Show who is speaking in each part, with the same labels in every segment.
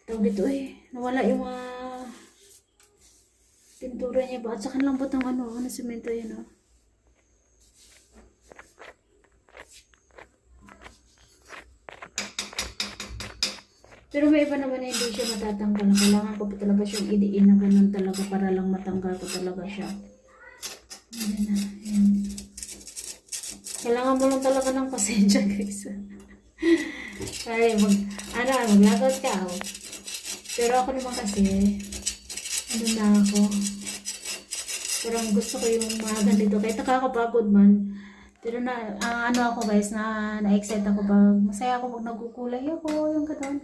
Speaker 1: Tawag dito nawala yung pintura niya ba? At saka lambot ng ano semento yan Pero may iba naman na hindi siya matatanggal. Kailangan ko pa talaga siyang idiin na ganun talaga para lang matanggal ko talaga siya. Ayan. Kailangan mo lang talaga ng pasensya guys. Kaya maglakad ka Pero ako naman kasi, na ako. Pero gusto ko yung mga ganito. Kahit nakakapagod man. Pero ako guys, na-excite ako pag masaya ako pag nagkukulay ako, yung gano'n.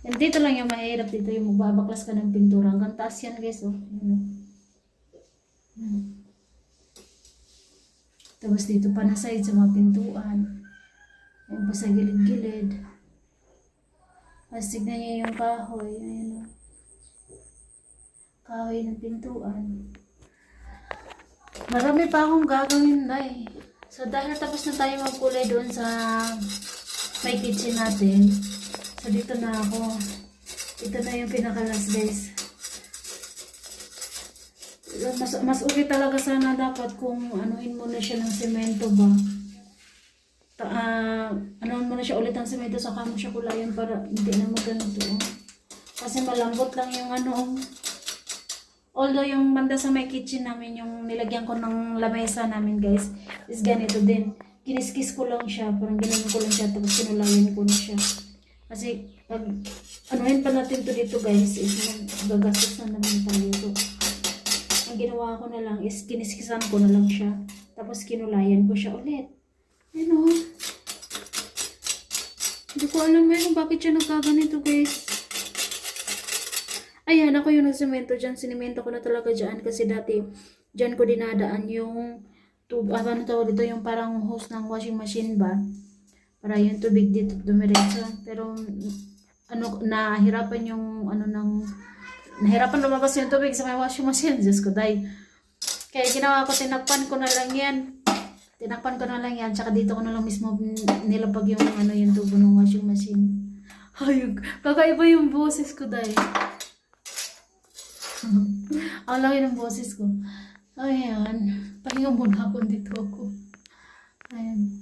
Speaker 1: And dito lang yung mahirap dito, yung magbabaklas ka ng pintura. Hanggang taas yan guys, Tapos dito pa na side sa mga pintuan. Ayan pa sa gilid-gilid. Tapos tignan niyo yung kahoy. Ayan Kahoy ng pintuan. Marami pa akong gagawin So dahil tapos na tayo magkulay doon sa may kitchen natin. So dito na ako. Ito na yung pinakalas guys. Mas okay talaga sana dapat kung anuhin mo na siya ng semento ba. Anuhin mo na siya ulit ng semento saka mo siya kulayan para hindi na magganito. Kasi malambot lang yung although yung banda sa may kitchen namin, yung nilagyan ko ng lamesa namin guys, is ganito din. Kiniskis ko lang siya, parang ginanon ko lang siya, tapos kinulayan ko na siya. Kasi pag anuhin pa natin to dito guys, is magagastos na naman tayo. So, ang ginawa ko na lang is kiniskisan ko na lang siya. Tapos kinulayan ko siya ulit. Hindi ko alam bakit siya nagkaganito guys. Ayan, ako yung nagsemento dyan. Sinimento ko na talaga dyan. Kasi dati, dyan ko dinadaan yung dito, yung parang hose ng washing machine ba. Para yung tubig dito dumiretso. Pero, nahirapan yung, nahirapan lumabas yung tubig sa may washing machine. Diyos ko, dahil. Kaya ginawa ko, tinakpan ko na lang yan. Tsaka dito ko na lang mismo nilapag yung, yung tubo ng washing machine. Ay, kakaiba yung boses ko, dahil. Ang laki ng boses ko. Ayan. Pahinga muna ako dito ako. Ayan.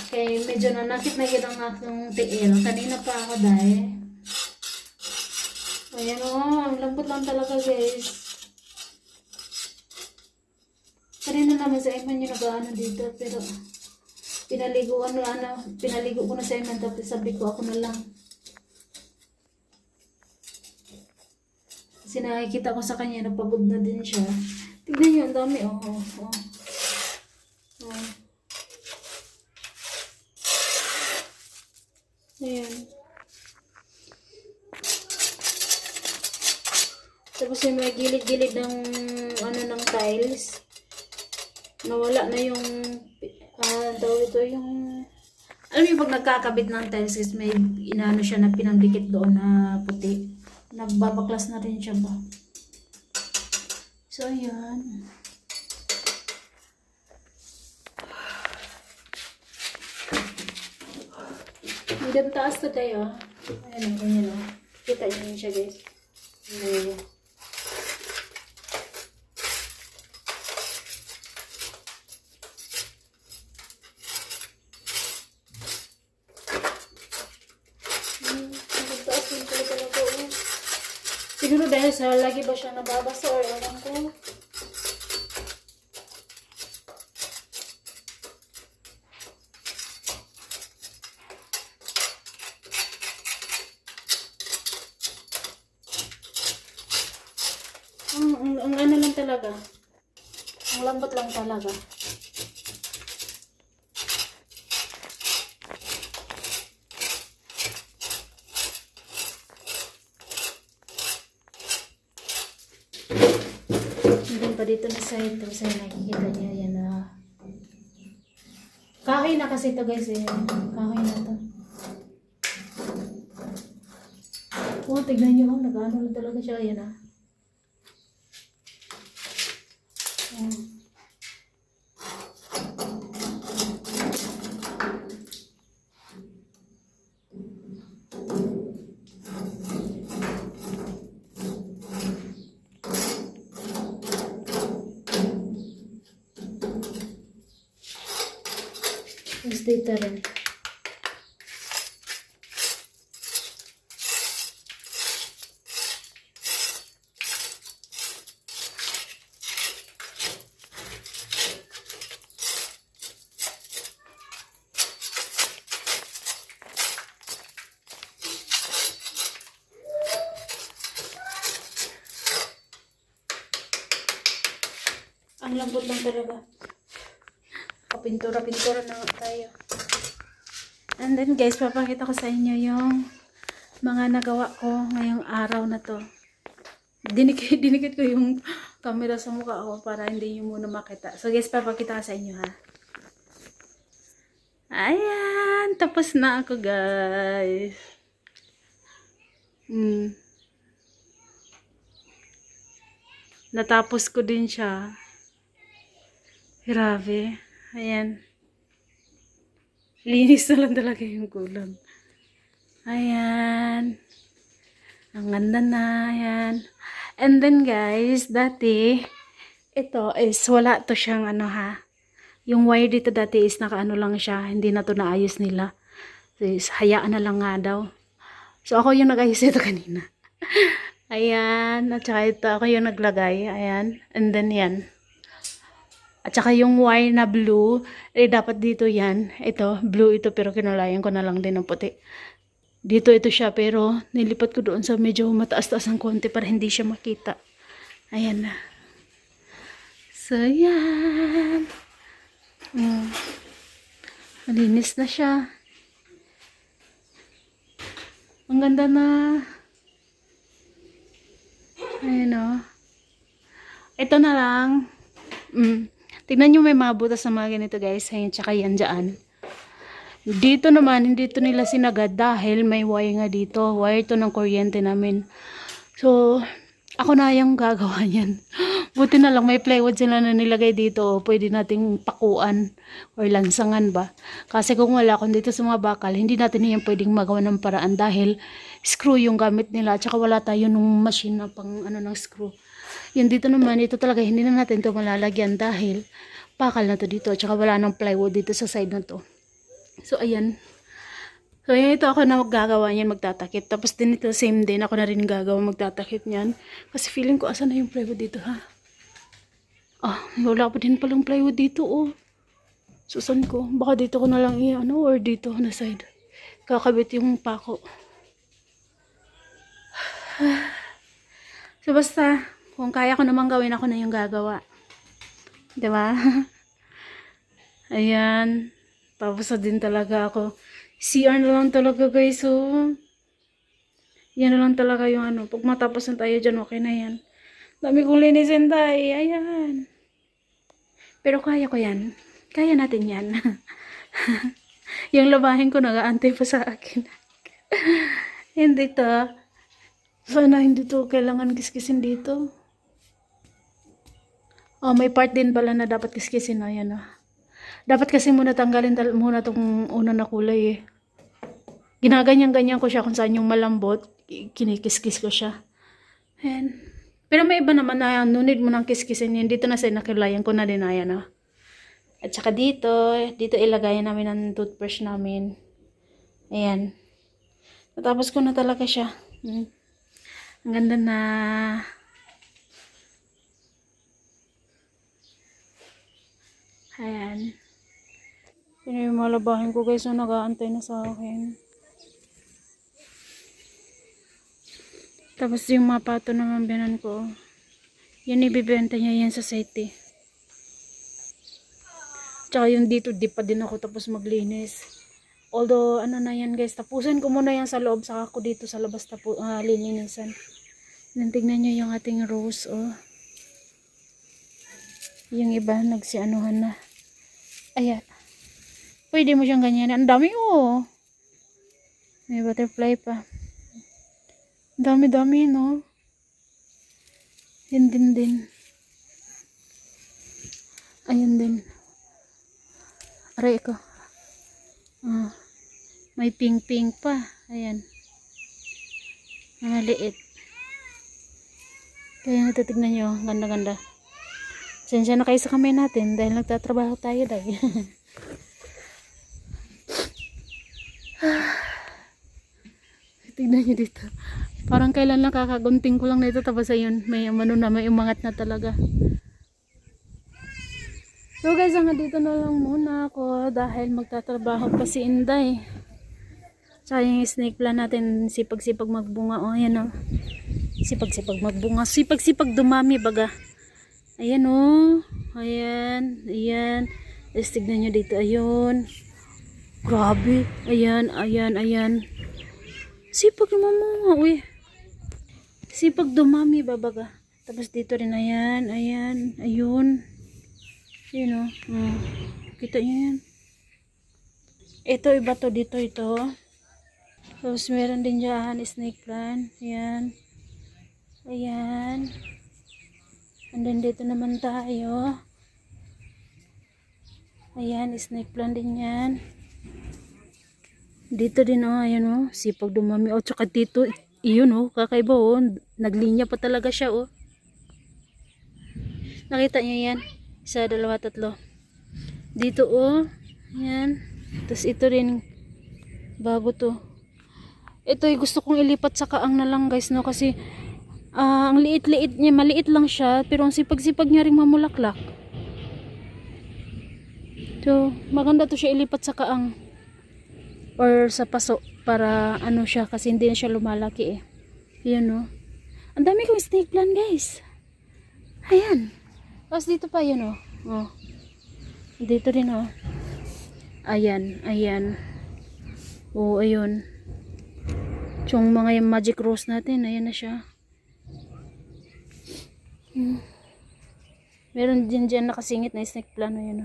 Speaker 1: Okay, medyo nanakit na yun ang aking tiil. Kanina pa ako dahil. Ayan ang lambot lang talaga guys. Kanina naman sa Iman yung nag-ano dito. Pero pinaligo ko na sa Iman. Tapos sabi ko ako na lang. Kasi nakikita ko sa kanya, napagod na din siya. Tignan nyo, ang dami. Ayan. Tapos yung may gilid-gilid ng, ng tiles. Nawala na yung, alam mo pag nagkakabit ng tiles, is may inano siya na pinandikit doon na puti. Nagbabaklas na rin siya ba. So, ayan. Hanggang taas na tayo. Ayan. Kita nyo yun siya guys. Ayan. Siguro dahil sa lagi ba siya nababasa or alam ko. Ang ano lang talaga. Ang lambot lang talaga. Pa dito na side, tapos ay nakikita niya yan na kahoy na kasi ito guys kahoy na to. Tignan nyo nag-ano lang talaga siya yan Mm. Tapos dito rin. Ang lambot lang talaga. Kapintura-pintura na nga tayo. And then guys, papakita ko sa inyo yung mga nagawa ko ngayong araw na to. Dinikit ko yung camera sa mukha ko para hindi nyo muna makita. So guys, papakita ko sa inyo ha. Ayan, tapos na ako guys. Natapos ko din siya. Grabe. Ayan. Linis na lang talaga yung kulang. Ayan. Ang ganda na. Ayan. And then guys, dati, ito is wala to siyang ano ha. Yung wire dito dati is nakaano lang siya. Hindi na to naayos nila. So, hayaan na lang nga daw. So ako yung nag-ayos ito kanina. Ayan. At saka ito ako yung naglagay. Ayan. And then yan. At saka yung wire na blue, eh dapat dito yan. Ito, blue ito pero kinulayan ko na lang din ng puti. Dito ito siya pero nilipat ko doon sa medyo mataas-taas ang konti para hindi siya makita. Ayan na. So, yan. Malinis na siya. Ang ganda na. Ayan o. Ito na lang. Tignan nyo may mga butas na mga ganito guys. Ayan, tsaka yan dyan. Dito naman, hindi to nila sinagad dahil may wire nga dito. Wire to ng kuryente namin. So, ako na yung gagawa niyan. Buti na lang may plywood sila na nilagay dito. Pwede nating pakuan or lansangan ba. Kasi kung wala, kung dito sa mga bakal, hindi natin yan pwedeng magawa ng paraan dahil screw yung gamit nila. Tsaka wala tayo nung machine na pang ano ng screw. Yan dito naman, ito talaga hindi na natin ito malalagyan dahil bakal na to dito. Tsaka wala nang plywood dito sa side na to. So, ayan. So, ayan ito ako na maggagawa niyan, magtatakip. Tapos din ito, same din. Ako na rin gagawa magtatakip niyan. Kasi feeling ko, asan na yung plywood dito, ha? Ah, wala pa din palang plywood dito, oh. Susan ko. Baka dito ko na lang ano, or dito na side. Kakabit yung pako. So, basta, kung kaya ko naman gawin, ako na yung gagawa. Diba? Ayan. Tapos na din talaga ako. CR na lang talaga guys, oh. Yan na lang talaga yung ano. Pag matapos na tayo dyan, okay na yan. Dami kong linisin tayo. Ayan. Pero kaya ko yan. Kaya natin yan. Yung labahin ko nag-aantay pa sa akin. Hindi to. Sana hindi to kailangan kiskisin dito. Oh, may part din pala na dapat kiskisin. Ayan, oh. Dapat kasi muna tanggalin muna tong una na kulay eh. Ginaganyan-ganyan ko siya kung saan yung malambot. Kinikis-kis ko siya. Ayan. Pero may iba naman na no need mo nang kiskisin yun. Dito na sa nakilayan ko na din. Ayan ah. At saka dito ilagay namin ang toothbrush namin. Ayan. Natapos ko na talaga siya. Ang ganda na. Ayan. Yun yung mga labahin ko guys, so nag-aantay na sa akin. Tapos yung mga pato naman binan ko. Yan ibibenta niya yan sa site. Tsaka yung dito, di pa din ako tapos maglinis. Although, ano na yan guys, tapusin ko muna yan sa loob, saka ako dito sa labas lilinisan. Tignan nyo yung ating rose, oh. Yung iba, nagsianuhan na. Ayan. Pwede mo siyang ganyan. Ang dami, oh. May butterfly pa. Dami-dami, no? Din.
Speaker 2: Ayun din. Aray ko. May pink-pink pa. Ayan. Maliit. Kaya natitignan nyo. Ganda-ganda. Sensya na kayo sa kamay natin dahil nagtatrabaho tayo dahil. Tignan nyo dito. Parang kailan lang kakagunting ko lang na ito tapos ayun. May umano na. May umangat na talaga. So guys, hanggang dito na lang muna ako dahil magtatrabaho pa si Inday. Tsaka yung snake plant natin sipag-sipag magbunga. O ayan o. Sipag-sipag magbunga. Sipag-sipag dumami baga. Ayan o. Ayan. Ayan. Tapos tignan nyo dito. Ayun. Grabe. Ayan. Ayan. Ayan. Sipag mamunga. Uy. Sipag dumami babaga. Tapos dito rin. Ayan. Ayan. Ayun. Ayan o. Kita nyo yan. Ito iba to dito ito. Tapos meron din dyan snake plant. Ayan. Ayan. And then dito naman tayo. Ayan, snake plant din yan. Dito din oh, ayan oh, sipag dumami. Oh, tsaka dito, iyon oh, kakaiba oh, naglinya pa talaga siya oh. Nakita niyo yan? Isa, dalawa, tatlo. Dito oh, ayan. Tapos ito rin, bago to. Ito gusto kong ilipat sa kaang na lang guys no, kasi ang liit-liit niya, maliit lang siya, pero ang sipag-sipag niya ring mamulaklak. So, maganda to siya ilipat sa kaang or sa paso para ano siya, kasi hindi na siya lumalaki eh. Yun no. Ang dami kong snake plant guys. Ayan. Tapos dito pa yun oh. Oh. Dito rin oh. Ayan, ayan. Oh, ayun. Yung mga yung magic rose natin, ayan na siya. Meron din dyan nakasingit na snake plant na yun.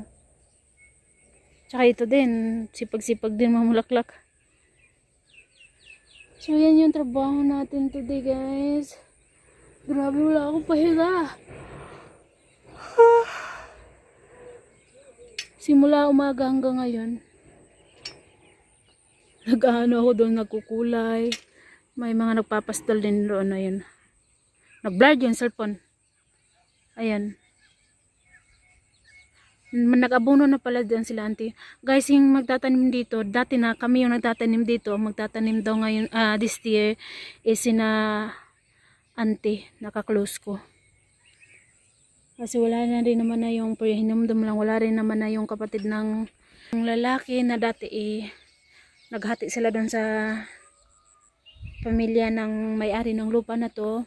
Speaker 2: Tsaka ito din, sipag-sipag din mamulaklak. So yan yung trabaho natin today guys. Grabe, wala akong pahinga. Simula umaga hanggang ngayon. Nag-ano ako doon, nagkukulay. May mga nagpapastal din doon na yun. Nag-blur yung cellphone. Ayan. Nag-abono na pala dyan sila auntie. Guys, yung magtatanim dito, dati na kami yung nagtatanim dito, magtatanim daw ngayon, this year, is sina auntie, naka-close ko. Kasi wala na rin naman na yung hinumdum lang, wala rin naman na yung kapatid ng lalaki na dati naghati sila doon sa pamilya ng may-ari ng lupa na to.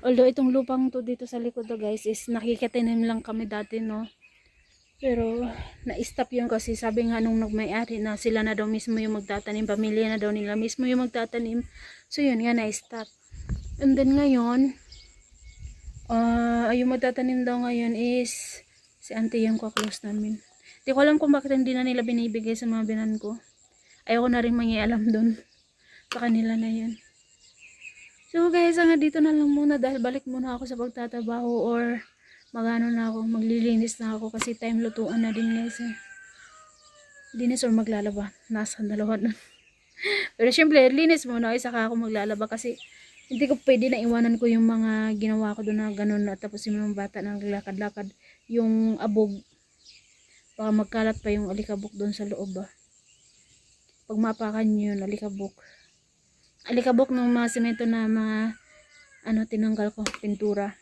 Speaker 2: Although itong lupang to dito sa likod to guys is nakikitanim lang kami dati no. Pero na-stop yun kasi sabi nga nung nagmay-ari na sila na daw mismo yung magtatanim, pamilya na daw nila mismo yung magtatanim. So yun nga na-stop. And then ngayon, yung magtatanim daw ngayon is si auntie yung ka-close namin. Di ko alam kung bakit hindi na nila binibigay sa mga binan ko. Ayoko na rin mangialam dun sa kanila na yun. So guys, hanggang dito na lang muna dahil balik muna ako sa pagtatabaho or magano na ako, maglilinis na ako kasi time lutuan na din guys eh. Linis or maglalaba, nasa dalawa na. Pero syempre, linis muna saka ako maglalaba kasi hindi ko pwede na iwanan ko yung mga ginawa ko doon na ganun at tapos yung mga bata na naglakad-lakad, yung abog, baka magkalat pa yung alikabok doon sa loob ba. Pag mapakan nyo yun, alikabok ng mga semento na mga tinanggal ko, pintura.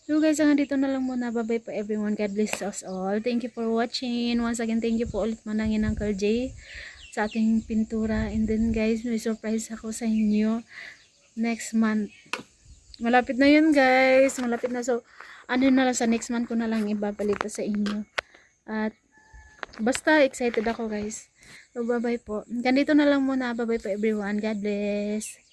Speaker 2: So guys, hanggang dito na lang muna. Bye bye po everyone. God bless us all. Thank you for watching. Once again, thank you po ulit manangin Uncle Jay sa ating pintura. And then guys, may surprise ako sa inyo next month. Malapit na yun guys. Malapit na. So, na lang sa next month ko na lang ibabalita sa inyo. At basta excited ako guys. So, bye-bye po. Ganito na lang muna. Bye-bye po everyone. God bless.